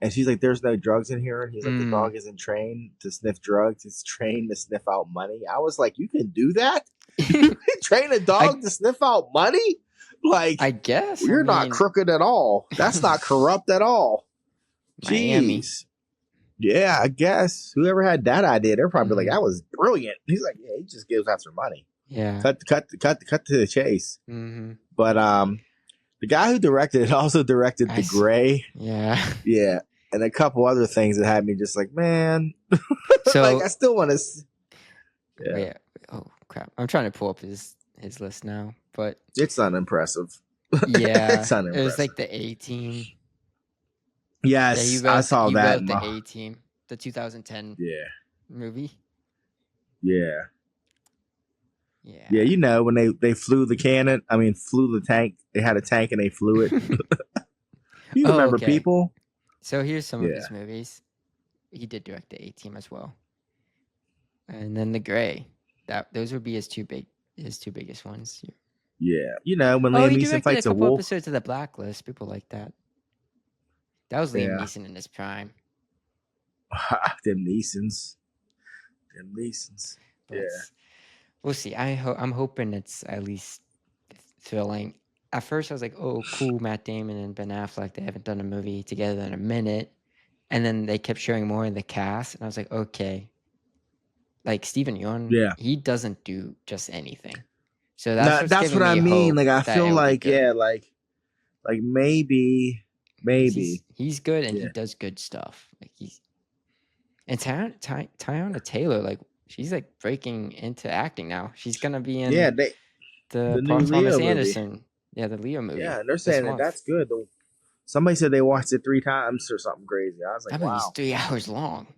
and she's like, "There's no drugs in here." And he's like, "The dog isn't trained to sniff drugs; it's trained to sniff out money." I was like, "You can do that? You can train a dog to sniff out money? Like, I guess you're not crooked at all. That's not corrupt at all." Miami. Jeez. Yeah, I guess whoever had that idea, they're probably like, "That was brilliant." He's like, "Yeah, he just gives after money." Yeah. Cut to the chase. But the guy who directed it also directed The Gray. Yeah. Yeah. And a couple other things that had me just like, man. So like I still want to. Yeah. Wait, oh crap! I'm trying to pull up his list now, but it's unimpressive. Yeah, it's unimpressive. It was like the A-Team. Yes, I saw that. The A-Team, the 2010 movie. Yeah. Yeah. Yeah, you know when they flew the cannon. I mean, flew the tank. They had a tank and they flew it. You Oh, remember okay. people? So here's some of Yeah. his movies. He did direct the A-Team as well, and then The Gray. Those would be his two biggest ones. Yeah. You know when Oh, Liam he Neeson directed a fights a couple wolf. episodes of The Blacklist. People like that. That was Liam Yeah. Neeson in his prime. Them Neesons. But Yeah. we'll see. I'm hoping it's at least thrilling. At first, I was like, "Oh, cool, Matt Damon and Ben Affleck. They haven't done a movie together in a minute." And then they kept showing more in the cast, and I was like, "Okay." Like Steven Yeun, Yeah. he doesn't do just anything. So No, what's that's giving what I me mean. hope Like I that feel it'll be like good. like maybe. 'Cause he's good and Yeah. he does good stuff. Like and Teyana Taylor, like she's like breaking into acting now. She's gonna be in Yeah, the the new Paul Thomas Leo movie. Anderson, the Leo movie. Yeah, and they're this saying that month. that's good. Somebody said they watched it 3 times or something crazy. I was like, That movie's wow. 3 hours long.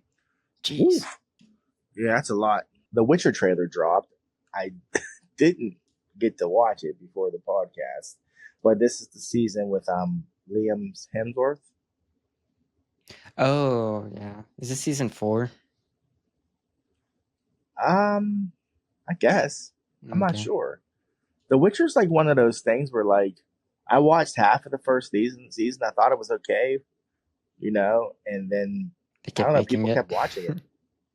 Jeez. Oof. Yeah, that's a lot. The Witcher trailer dropped. I didn't get to watch it before the podcast, but this is the season with Liam Hemsworth. Oh yeah, is this season 4? I guess. I'm not Okay. sure. The Witcher's like one of those things where like I watched half of the first season. I thought it was okay, you know, and then I don't know, people kept watching it.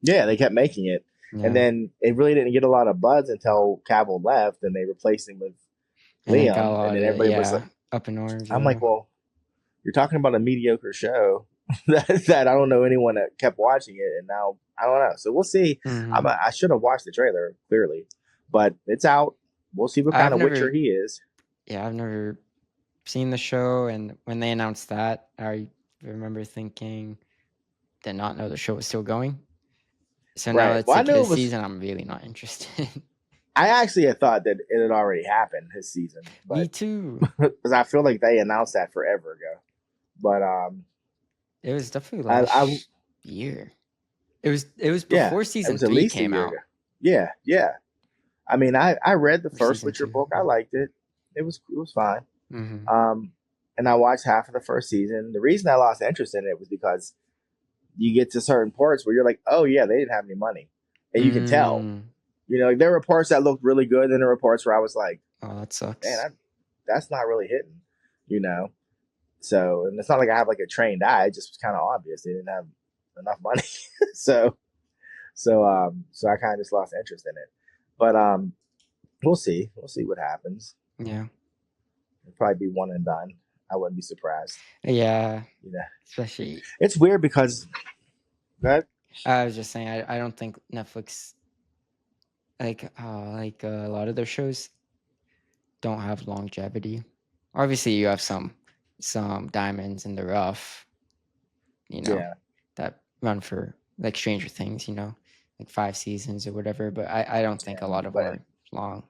Yeah, they kept making it. Yeah. And then it really didn't get a lot of buzz until Cavill left and they replaced him with Liam. And then everybody was like, up in arms. I'm like, well, you're talking about a mediocre show that I don't know anyone that kept watching it. And now I don't know. So we'll see. Mhm. I should have watched the trailer, clearly, but it's out. We'll see what kind of Witcher he is. Yeah, I've never seen the show. And when they announced that, I remember thinking, did not know the show was still going. So now it's like his season. I'm really not interested. I actually had thought that it had already happened, his season. But, me too. Because I feel like they announced that forever ago. But it was definitely last year. It was before season 3 came out. Ago. Yeah. I mean, I read the first Witcher book. I liked it. It was fine. Mm-hmm. And I watched half of the first season. The reason I lost interest in it was because you get to certain parts where you're like, oh yeah, they didn't have any money, and you can tell. You know, there were parts that looked really good, and there were parts where I was like, oh, that sucks. Man, that's not really hitting. You know, so and it's not like I have like a trained eye. It just was kind of obvious they didn't have enough money. so I kind of just lost interest in it. But we'll see. We'll see what happens. Yeah, it'll probably be one and done. I wouldn't be surprised. Yeah, you know, especially it's weird because that. I was just saying I don't think Netflix like a lot of their shows don't have longevity. Obviously, you have some diamonds in the rough, you know, that run for like Stranger Things, you know, like 5 seasons or whatever. But I don't think a lot of them are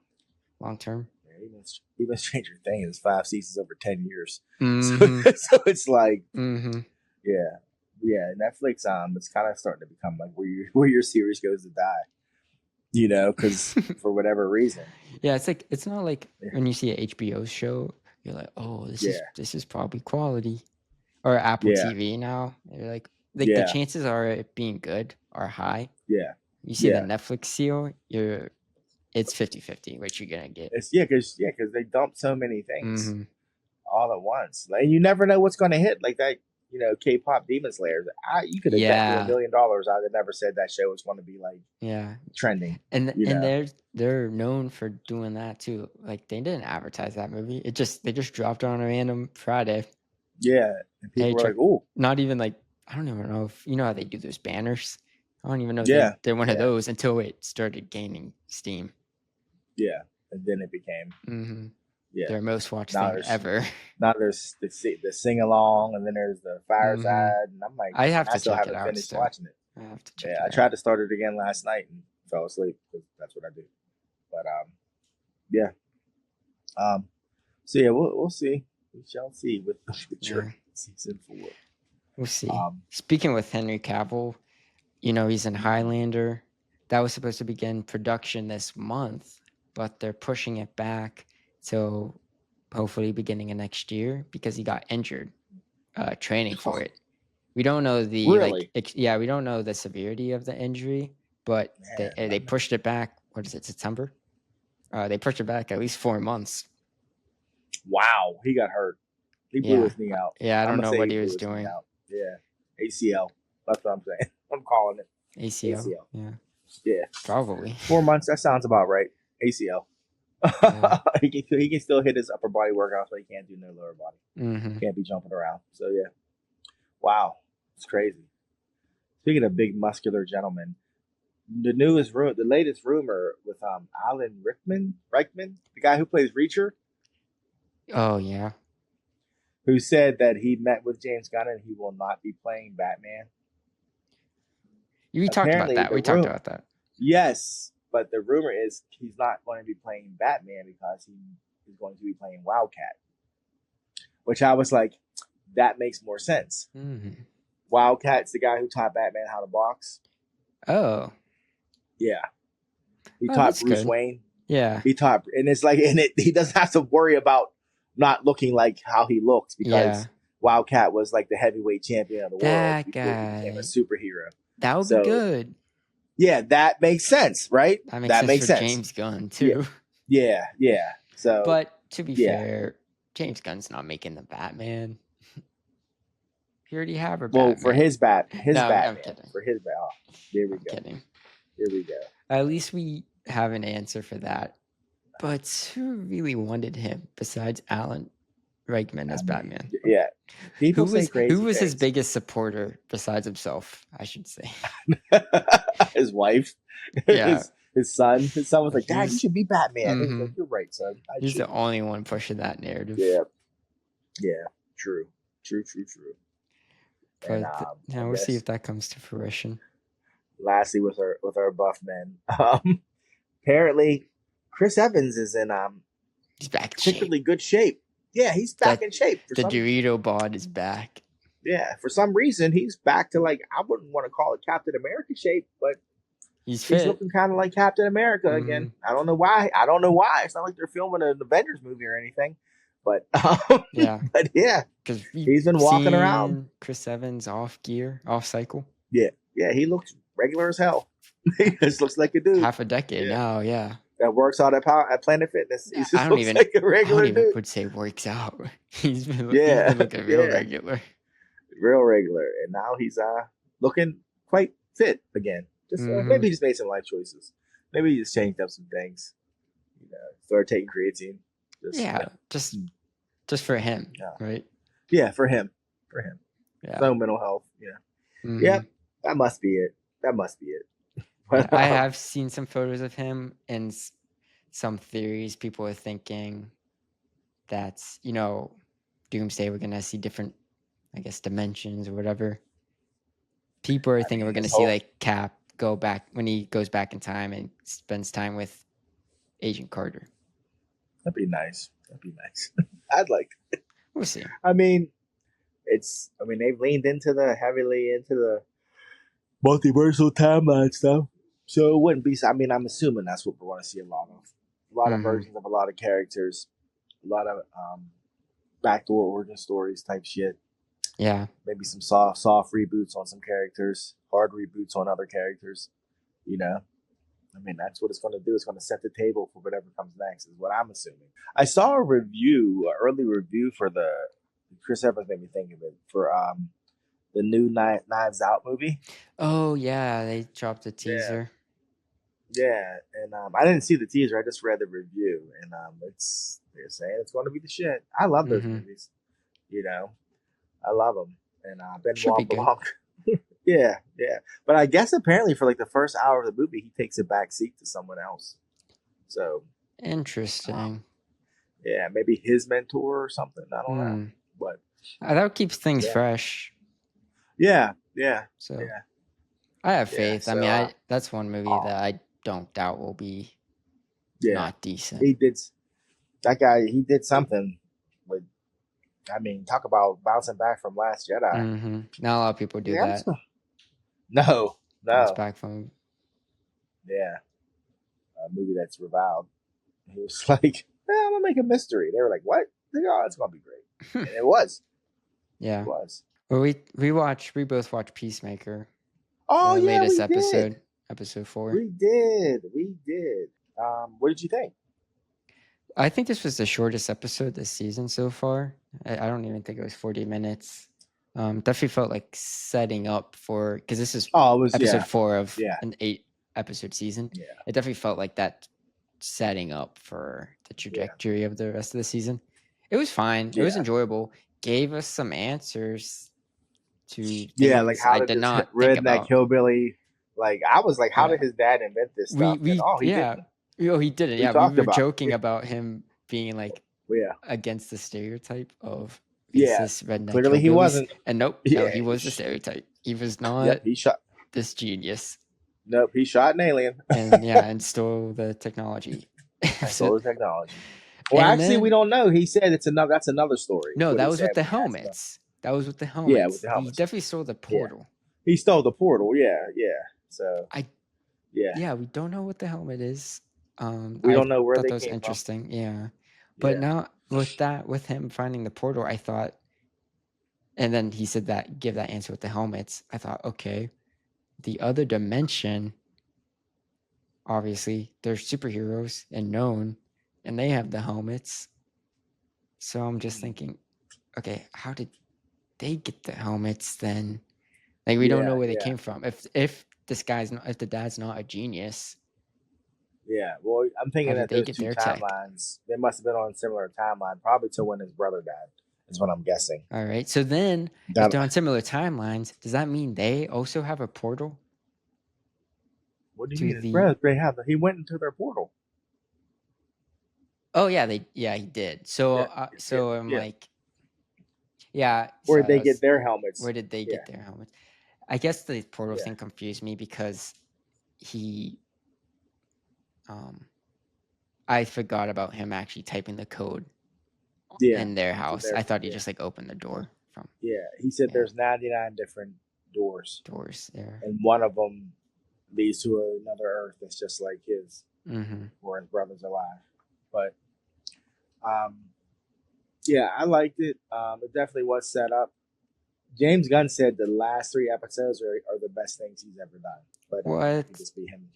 long term. Even Stranger Things is 5 seasons over 10 years. Mm-hmm. So it's like, mm-hmm. yeah. Netflix, it's kind of starting to become like where your series goes to die. You know, because for whatever reason. Yeah, it's not like when you see an HBO show, you're like, oh, this is probably quality. Or Apple TV now, you're like the chances are it being good are high. Yeah. You see the Netflix seal, it's 50-50 what you're gonna get. It's because they dump so many things all at once. Like you never know what's gonna hit. Like that, you know, K-pop Demon Slayer. You could have bet me $1 million I'd have never said that show was going to be like trending. And they're known for doing that too. Like they didn't advertise that movie. They just dropped it on a random Friday. Yeah, and people were like, "Oh!" Not even like I don't even know if you know how they do those banners. I don't even know they're one of those until it started gaining steam. Yeah, and then it became their most watched thing ever. Now there's the sing along, and then there's the fireside, and I'm like, I still haven't finished watching it. I have to check it out. I tried to start it again last night and fell asleep because that's what I do. But so yeah, we'll see. We shall see with Witcher season 4. We'll see. Speaking with Henry Cavill, you know he's in Highlander. That was supposed to begin production this month, but they're pushing it back till hopefully beginning of next year because he got injured training for it. We don't know the Really? we don't know the severity of the injury, but they pushed it back. What is it, September? They pushed it back at least 4 months. Wow, he got hurt. He blew his knee out. Yeah, I don't know what he blew was his knee doing. out. Yeah, ACL. That's what I'm saying. I'm calling it ACL. Yeah. Yeah, probably 4 months. That sounds about right. ACL. Yeah. he can still hit his upper body workouts, but he can't do no lower body. Mm-hmm. Can't be jumping around. So yeah, wow, it's crazy. Speaking of big muscular gentlemen, the latest rumor with Alan Rickman, the guy who plays Reacher, Oh yeah. who said that he met with James Gunn and he will not be playing Batman. We talked about that. Yes, but the rumor is he's not going to be playing Batman because he is going to be playing Wildcat. Which I was like, that makes more sense. Mm-hmm. Wildcat's the guy who taught Batman how to box. Oh. Yeah. He taught Bruce good. Wayne. Yeah. He taught, and it's like, he doesn't have to worry about not looking like how he looks because Wildcat was like the heavyweight champion of the world before he became a superhero. That would be good. Yeah, that makes sense, right? That makes sense for James Gunn too. Yeah. So, but to be fair, James Gunn's not making the Batman. He already have her Batman. Well, for his Batman. I'm kidding. For his Batman. Oh, there we go. Kidding. Here we go. At least we have an answer for that. But who really wanted him besides Alan Rickman as Batman? Yeah. People say crazy Who was things. his biggest supporter besides himself, I should say? His wife. Yeah. His son. His son was like, Dad, you should be Batman. Mm-hmm. He's like, you're right, son. He's the only one pushing that narrative. Yeah. True. But now we'll see if that comes to fruition. Lastly, with our buff men, apparently Chris Evans is in he's back in particularly good shape. Yeah, he's back in shape. The Dorito bod is back. Yeah, for some reason he's back to, like, I wouldn't want to call it Captain America shape, but he's looking kind of like Captain America again. I don't know why. It's not like they're filming an Avengers movie or anything. But yeah, because he's been walking around. Chris Evans off cycle. Yeah, he looks regular as hell. He just looks like a dude. Half a decade now, yeah. That works out at Planet Fitness. He just I don't even like a regular dude. Would say works out. He's been looking real regular. Real regular, and now he's looking quite fit again. Just maybe he just made some life choices. Maybe he just changed up some things. Started taking creatine. Just for him, right? Yeah, for him. Yeah. No mental health. Yeah. Yeah, that must be it. But, I have seen some photos of him and some theories. People are thinking that, Doomsday, we're going to see different, I guess, dimensions or whatever. People are thinking we're going to see, like, Cap go back when he goes back in time and spends time with Agent Carter. That'd be nice. I'd like it. We'll see. I mean, they've leaned heavily into the multiversal timeline stuff. So it wouldn't be, I'm assuming that's what we're going to see a lot of versions of a lot of characters, a lot of backdoor origin stories type shit. Yeah. Maybe some soft reboots on some characters, hard reboots on other characters, that's what it's going to do. It's going to set the table for whatever comes next, is what I'm assuming. I saw an early review for the Chris Evans made me think of it, for the new Knives Out movie. Oh yeah, they dropped a teaser. Yeah, and I didn't see the teaser. I just read the review, and they're saying it's going to be the shit. I love those movies. I love them, and Benoit Blanc. Yeah. But I guess apparently for like the first hour of the movie, he takes a back seat to someone else. So interesting. Yeah, maybe his mentor or something. I don't know, but that keeps things fresh. Yeah. So I have faith. So, that's one movie that I don't doubt will be not decent. He did something with. Talk about bouncing back from Last Jedi. Mm-hmm. Not a lot of people do that. No. Bounce back from. Yeah. A movie that's reviled. He was like, I'm gonna make a mystery. They were like, what? Oh, it's gonna be great. And it was. Yeah. It was. Well, we both watched Peacemaker. Oh the yeah, latest we episode, did. episode 4. We did. We did. What did you think? I think this was the shortest episode this season so far. I don't even think it was 40 minutes. Definitely felt like setting up for, because this is It was episode 4 of Yeah. an 8-episode season. Yeah. It definitely felt like that setting up for the trajectory of the rest of the season. It was fine. It was enjoyable. Gave us some answers to things like how I did did this not think redneck about. hillbilly? Like I was like, how did his dad invent this stuff? He didn't. He didn't. We Yeah, talked we were about it. joking about him being like Yeah. against the stereotype of Yeah. racist redneck Clearly he hillbillies. wasn't. And nope, no, he was the stereotype. He was not He shot. this genius. Nope, he shot an alien. and stole the technology. Stole the technology. Well, And actually, then- we don't know. He said it's another. That's another story. No, What that he was said with the when he asked about- helmets. That was with the helmets. Yeah, with the helmets. He definitely stole the portal. He stole the portal. Yeah. So Yeah, we don't know what the helmet is. We don't know where thought they that was came from. interesting. Yeah. But now with him finding the portal, I thought, and then he said that, give that answer with the helmets. I thought, okay, the other dimension, obviously, they're superheroes and known, and they have the helmets. So I'm just thinking, okay, how did they get the helmets then? Like, we don't know where they came from. If this guy's not, if the dad's not a genius. Yeah, well, I'm thinking How that did they those get two their tech? timelines, they must have been on a similar timeline, probably to when his brother died, is what I'm guessing. All right. So then, if they're on similar timelines, does that mean they also have a portal? What do to you mean? the- His brother, they have. He went into their portal. Oh yeah, he did. So I'm yeah. like, yeah. Where so did they I get was- their helmets? Where did they get their helmets? I guess the portal Yeah. thing confused me because I forgot about him actually typing the code in their house. I thought he just like opened the door from Yeah, he said there's 99 different doors, there. and one of them leads to another Earth that's just like his, Mm-hmm. where his brother's alive. But, yeah, I liked it. It definitely was set up. James Gunn said the last 3 episodes are the best things he's ever done. But What? it could just be him.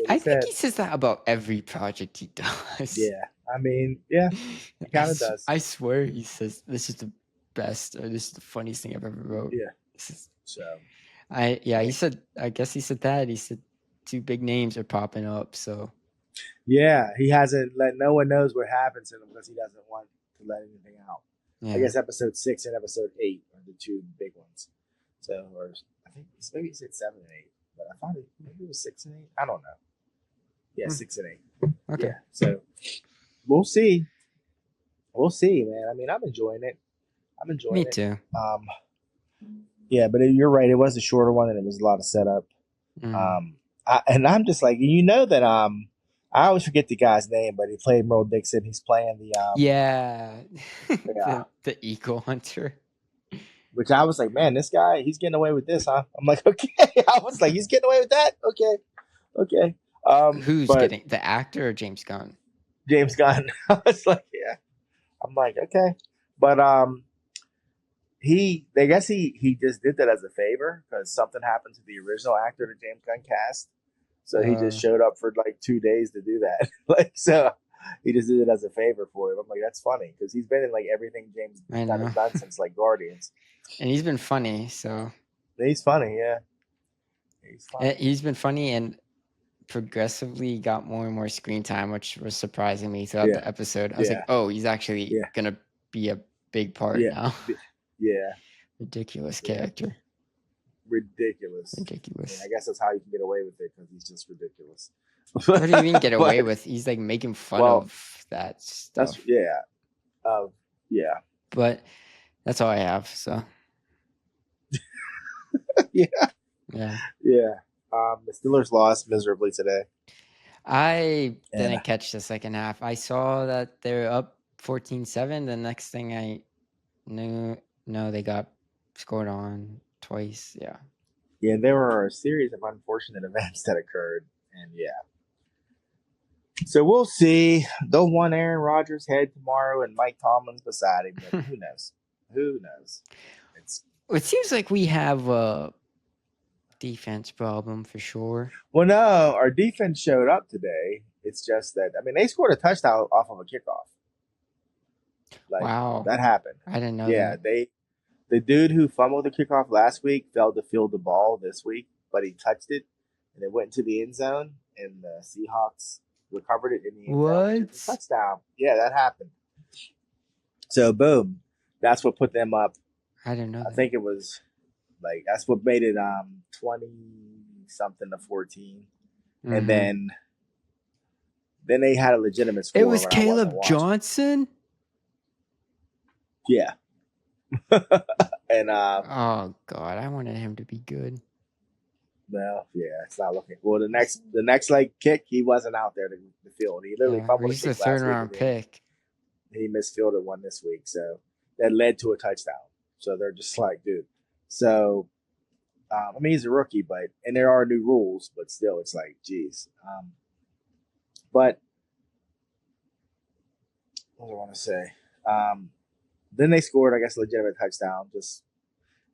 I think he says that about every project he does. Yeah, I mean, yeah, he kind of does. I swear he says this is the best, or this is the funniest thing I've ever wrote. Yeah. This is, So, he said, I guess he said that. He said 2 big names are popping up. So, yeah, he hasn't let no one knows what happens to him because he doesn't want to let anything out. yeah. I guess episode 6 and episode 8 are the 2 big ones. So, or I think maybe he said 7 and 8, but I thought maybe it was 6 and 8. I don't know. Yeah, 6 and 8. Okay. Yeah, so we'll see. We'll see, man. I mean, I'm enjoying it. Me too. Yeah, but you're right. It was a shorter one, and it was a lot of setup. Mhm. And I'm just like, that I always forget the guy's name, but he played Merle Dixon. He's playing the Yeah. Yeah. the Eagle Hunter. which I was like, man, this guy, he's getting away with this, huh? I'm like, okay. I was like, he's getting away with that? Okay. Who's but getting the actor or James Gunn? James Gunn. I was like, yeah. I'm like, okay. But I guess he just did that as a favor because something happened to the original actor that James Gunn cast. So he just showed up for like 2 days to do that. So he just did it as a favor for him. I'm like, that's funny because he's been in like everything James Gunn has done since like Guardians. And he's been funny, so He's funny, yeah. He's been funny and progressively got more and more screen time, which was surprising me throughout the episode. I was like, oh, he's actually gonna be a big part now. Yeah. Ridiculous character. Ridiculous. Yeah, I guess that's how you can get away with it because he's just ridiculous. What do you mean get away with? He's like making fun of that stuff. Yeah. But that's all I have. So. Yeah. Yeah. The Steelers lost miserably today. I didn't catch the second half. I saw that they're up 14-7. The next thing I knew, they got scored on twice. Yeah. Yeah, there were a series of unfortunate events that occurred, and So we'll see. They'll want Aaron Rodgers' head tomorrow and Mike Tomlin's beside him. But who knows? Who knows? It seems like we have a defense problem for sure. Well, no, our defense showed up today. It's just that they scored a touchdown off of a kickoff. Wow, that happened. I didn't know Yeah, that. the dude who fumbled the kickoff last week failed to field the ball this week, but he touched it and it went into the end zone, and the Seahawks recovered it in the end zone. It's a touchdown. Yeah, that happened. So boom, that's what put them up. I didn't know. I think it was that's what made it 20 something to 14, and then they had a legitimate score. It was Caleb Johnson. Yeah. And oh god, I wanted him to be good. Well, yeah, it's not looking well. The next kick, he wasn't out there to the field. He literally fumbled he's the third round pick. He misfielded one this week, so that led to a touchdown. So they're just like, dude. So he's a rookie, and there are new rules, but still, it's like, geez. But what do I want to say? Then they scored, I guess, a legitimate touchdown.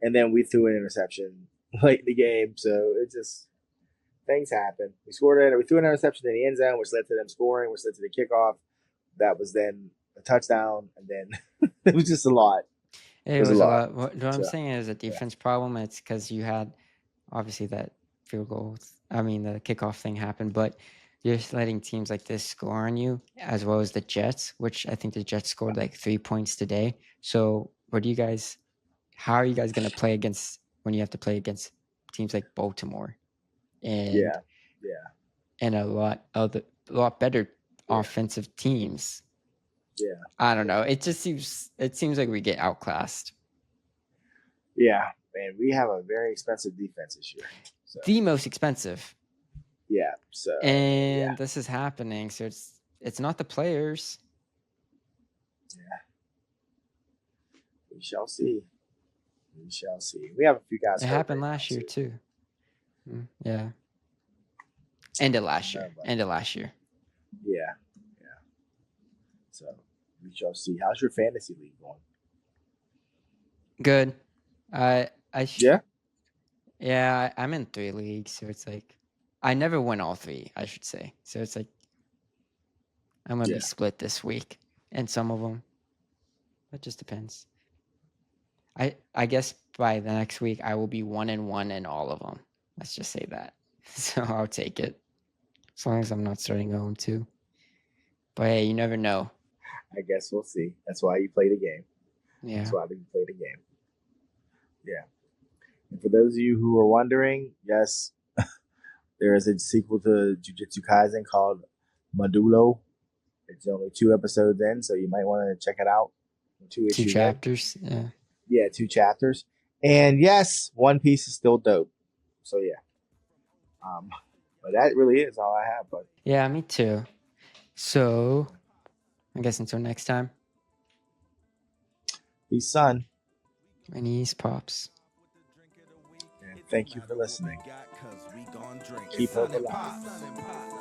And then we threw an interception late in the game. So it just, things happen. We scored it. We threw an interception in the end zone, which led to them scoring, which led to the kickoff. That was then a touchdown, and then it was just a lot. It was a lot. What I'm saying is a defense problem. It's because you had obviously that field goal. The kickoff thing happened, but you're just letting teams like this score on you, as well as the Jets, which I think the Jets scored 3 points today. So how are you guys going to play against when you have to play against teams like Baltimore and and a lot better offensive teams? Yeah, I don't know. It seems like we get outclassed. Yeah, man, we have a very expensive defense this year. So. The most expensive. Yeah. So. And this is happening. So it's not the players. Yeah. We shall see. We have a few guys. It happened last year too. Yeah. End of last year. Yeah. So we shall see. How's your fantasy league going? Good. Yeah, I'm in 3 leagues, so it's I never win all 3, I should say. So it's I'm gonna be split this week in some of them. It just depends. I guess by the next week I will be 1-1 in all of them. Let's just say that. So I'll take it, as long as I'm not starting 0-2. But hey, you never know. I guess we'll see. That's why you play the game. Yeah. That's why you play the game. Yeah. And for those of you who are wondering, yes, there is a sequel to Jujutsu Kaisen called Modulo. It's only 2 episodes in, so you might want to check it out. 2 chapters. Yeah, 2 chapters. And yes, One Piece is still dope. So yeah. But that really is all I have. But yeah, me too. So I guess until next time. Peace, son. And he's Pops. And thank you for listening. Keep hope alive.